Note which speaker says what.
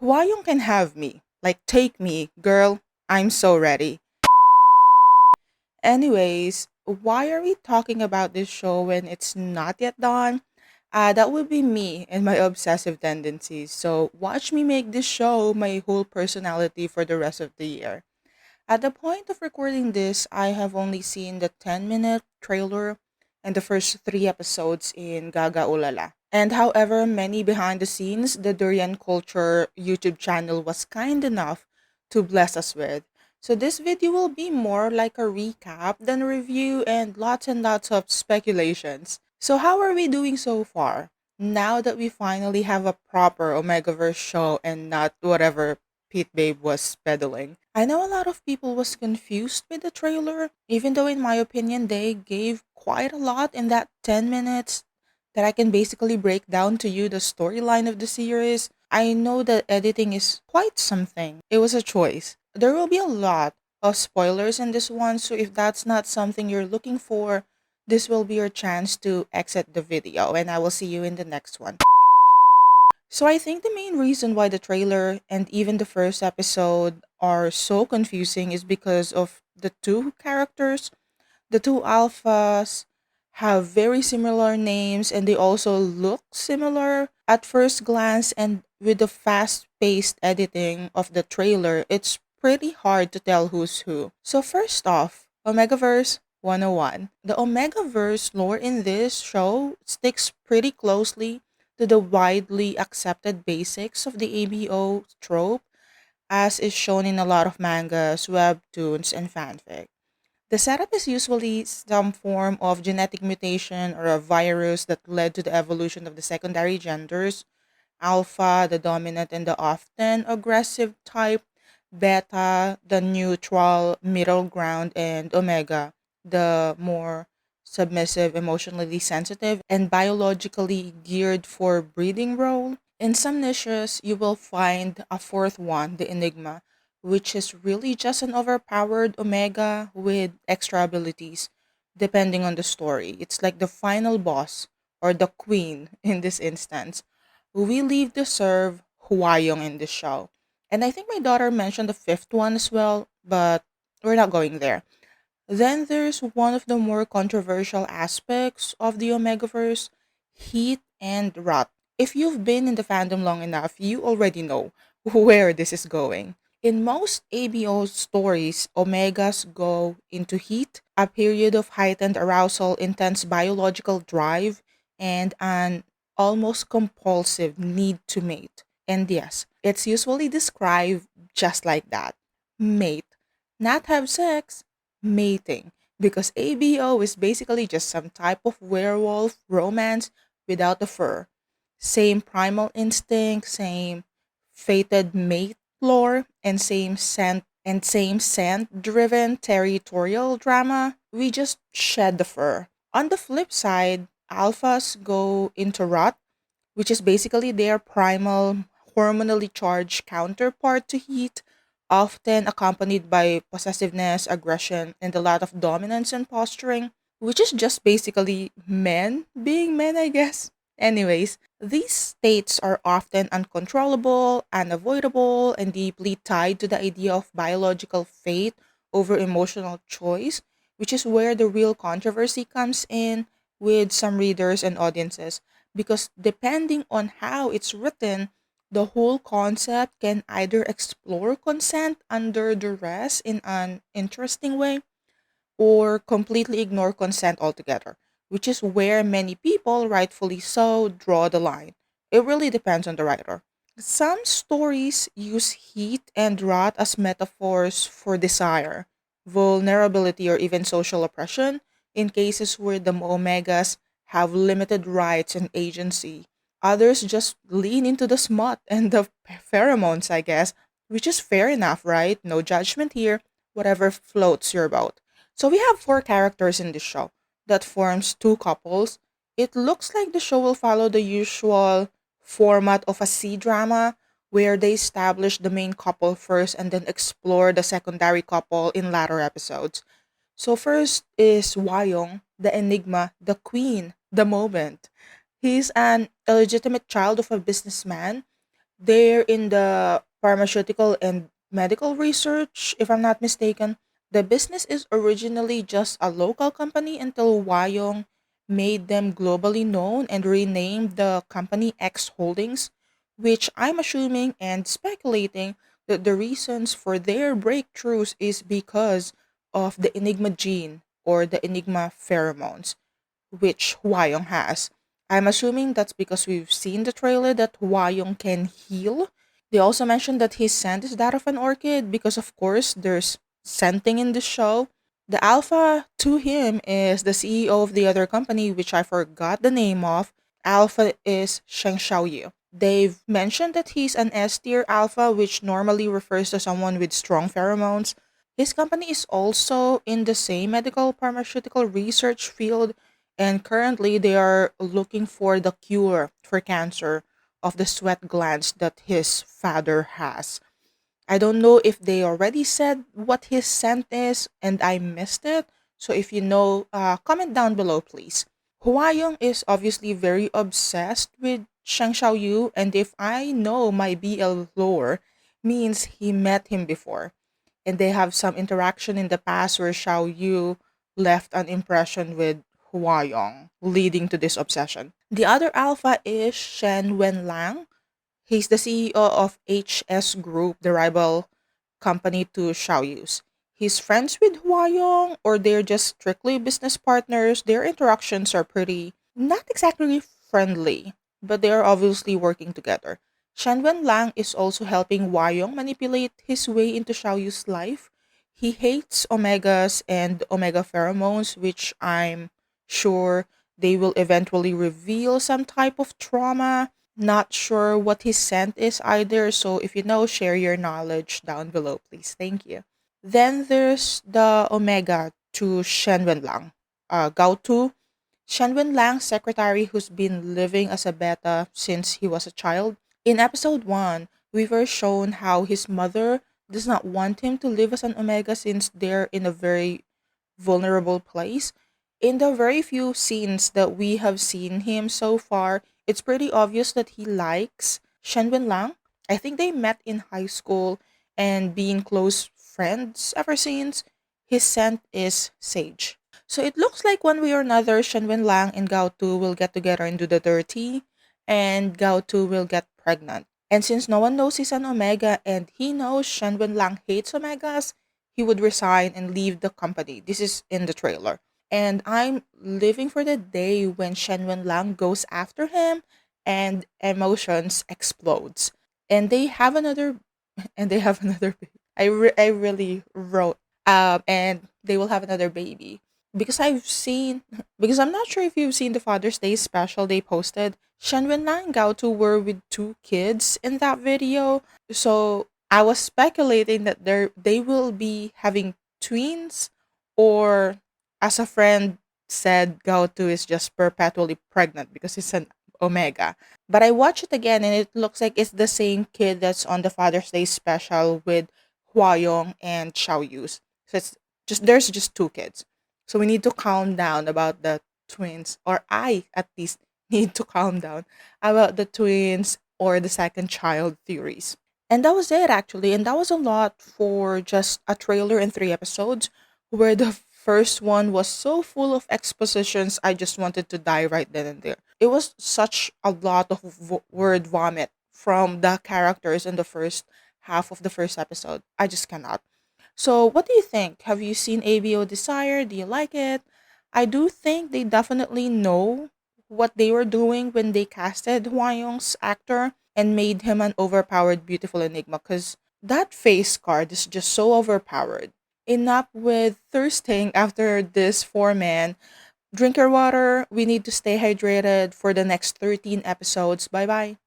Speaker 1: Huayong can have me. Like, take me, girl. I'm so ready. Anyways, why are we talking about this show when it's not yet done? That would be me and my obsessive tendencies. So, watch me make this show my whole personality for the rest of the year. At the point of recording this, I have only seen the 10-minute trailer and the first three episodes in Gaga Ulala. And however many behind the scenes the Durian Culture YouTube channel was kind enough to bless us with. So this video will be more like a recap than a review and lots of speculations. So how are we doing so far? Now that we finally have a proper Omegaverse show and not whatever Pete Babe was peddling. I know a lot of people was confused with the trailer, even though in my opinion they gave quite a lot in that 10 minutes that I can basically break down to you the storyline of the series. I know that editing is quite something. It was a choice. There will be a lot of spoilers in this one, so if that's not something you're looking for, this will be your chance to exit the video and I will see you in the next one. So I think the main reason why the trailer and even the first episode are so confusing is because of the two characters. The two alphas have very similar names and they also look similar at first glance, and with the fast-paced editing of the trailer, it's pretty hard to tell who's who. So first off, Omegaverse 101. The Omegaverse lore in this show sticks pretty closely to the widely accepted basics of the ABO trope as is shown in a lot of mangas, webtoons, and fanfic. The setup is usually some form of genetic mutation or a virus that led to the evolution of the secondary genders: alpha, the dominant and the often aggressive type; beta, the neutral, middle ground; and omega, the more submissive, emotionally sensitive, and biologically geared for breeding role. In some niches, you will find a fourth one, the enigma, which is really just an overpowered omega with extra abilities, depending on the story. It's like the final boss or the queen in this instance. We leave to serve Huayong in the show. And I think my daughter mentioned the fifth one as well, but we're not going there. Then there's one of the more controversial aspects of the Omegaverse: heat and rot. If you've been in the fandom long enough, you already know where this is going. In most ABO stories, Omegas go into heat, a period of heightened arousal, intense biological drive, and an almost compulsive need to mate. And yes, it's usually described just like that: mate. Not have sex, mating. Because ABO is basically just some type of werewolf romance without the fur. Same primal instinct, same fated mate lore, and same scent driven territorial drama. We just shed the fur. On the flip side, alphas go into rot, which is basically their primal, hormonally charged counterpart to heat, often accompanied by possessiveness, aggression, and a lot of dominance and posturing, which is just basically men being men, I guess. Anyways, these states are often uncontrollable, unavoidable, and deeply tied to the idea of biological fate over emotional choice, which is where the real controversy comes in with some readers and audiences, because depending on how it's written, the whole concept can either explore consent under duress in an interesting way or completely ignore consent altogether, which is where many people, rightfully so, draw the line. It really depends on the writer. Some stories use heat and rot as metaphors for desire, vulnerability, or even social oppression in cases where the omegas have limited rights and agency. Others just lean into the smut and the pheromones, I guess, which is fair enough, right? No judgment here, whatever floats your boat. So we have four characters in this show that forms two couples. It looks like the show will follow the usual format of a C drama where they establish the main couple first and then explore the secondary couple in latter episodes. So first is Wayong, the enigma, the queen, the moment. He's an illegitimate child of a businessman, They're in the pharmaceutical and medical research, if I'm not mistaken. The business is originally just a local company until Wyong made them globally known and renamed the company X Holdings, which I'm assuming and speculating that the reasons for their breakthroughs is because of the Enigma gene or the Enigma pheromones, which Hwayong has. I'm assuming that's because we've seen the trailer that Hwayong can heal. They also mentioned that his scent is that of an orchid because, of course, there's scenting in the show. The alpha to him is the CEO of the other company, which I forgot the name of. Alpha is Sheng Xiaoyu. They've mentioned that he's an S tier alpha, which normally refers to someone with strong pheromones. His company is also in the same medical pharmaceutical research field, and currently they are looking for the cure for cancer of the sweat glands that his father has. I don't know if they already said what his scent is and I missed it. So if you know, comment down below, please. Huayong is obviously very obsessed with Shang Xiaoyu, and if I know my BL lore, means he met him before, and they have some interaction in the past where Xiaoyu left an impression with Huayong, leading to this obsession. The other alpha is Shen Wenlang. He's the CEO of HS Group, the rival company to Xiaoyu's. He's friends with Huayong, or they're just strictly business partners. Their interactions are pretty, not exactly friendly, but they are obviously working together. Shenwen Lang is also helping Huayong manipulate his way into Xiaoyu's life. He hates omegas and omega pheromones, which I'm sure they will eventually reveal some type of trauma. Not sure what his scent is either, so if you know, share your knowledge down below, please. Thank you. Then there's the Omega to Shenwen Lang. Gao Tu, Shenwen Lang's secretary who's been living as a beta since he was a child. In episode 1, we were shown how his mother does not want him to live as an Omega since they're in a very vulnerable place. In the very few scenes that we have seen him so far, it's pretty obvious that he likes Shenwen Lang. I think they met in high school and being close friends ever since. His scent is sage. So it looks like one way or another, Shenwen Lang and Gao Tu will get together and do the dirty, and Gao Tu will get pregnant. And since no one knows he's an Omega and he knows Shenwen Lang hates Omegas, he would resign and leave the company. This is in the trailer. And I'm living for the day when Shenwen Lang goes after him and emotions explodes. And they have another and they have another baby. I really wrote and they will have another baby. Because I've seen because I'm not sure if you've seen the Father's Day special they posted. Shenwen Lang and Gao Tu were with two kids in that video, so I was speculating that they will be having twins, or as a friend said, Gautu is just perpetually pregnant because it's an omega. But I watched it again and it looks like it's the same kid that's on the Father's Day special with Hwayong and Xiao Yus. So it's just there's just two kids. So we need to calm down about the twins, or I at least need to calm down about the twins or the second child theories. And that was it actually. And that was a lot for just a trailer and 3 episodes, where the first one was so full of expositions, I just wanted to die right then and there. It was such a lot of word vomit from the characters in the first half of the first episode. I just cannot. So, what do you think? Have you seen ABO Desire? Do you like it? I do think they definitely know what they were doing when they casted Hwayong's actor and made him an overpowered, beautiful enigma, because that face card is just so overpowered. Enough with thirsting after this 4 man. Drink your water. We need to stay hydrated for the next 13 episodes. Bye bye.